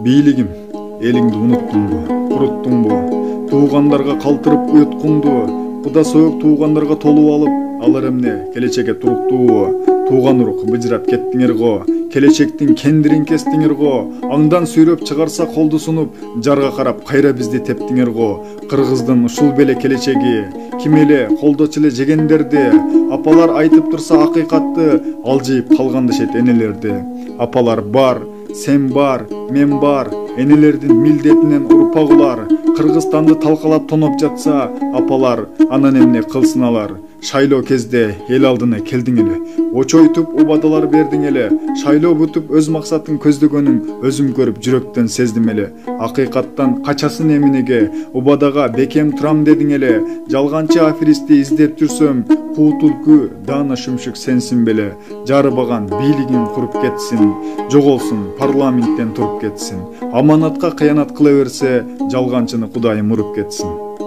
Бийлигим, элиңди унуттуңбу, куруттуңбу? Туугандарга калтырып уюткуңду, куда союк туугандарга толуп алып, алар эмне келечекке туруктуубу? Тууган урук быжырап кеттиңер го, келечектин кендирин кестиңер го, аңдан сүйрөп чыгарса колду сунуп, жарга карап кайра бизди тептиңер го. Кыргыздын ушул беле келечеги, ким эле колдочу эле жегендерди, апалар айтып турса акыйкатты, алжыйып калгандышет энелерди. Апалар бар, сен бар, мен бар, энелердин милдетинен урпак улар. Кыргызстанды талкалап тоноп жатса, апалар анан эмне кылсын алар? Шайлоо кезде эл алдына келдиң эле, очойтуп убадалар бердиң эле. Шайлоо бүтүп өз максатын көздөгөнүң өзүм көрүп жүрөктөн сездим эле. Акыйкаттан качасын эминеге, убадага бекем турам дедиң эле. Жалганчы аферистти издеп жүрсөм, куу түлкү даана шүмшүк сенсин беле. Жарыбаган бийлигин куруп кетсин, жоголсун парламенттен туруп кетсин. Аманатка кыянат кыла берсе, жалганчыны Кудайым уруп кетсин.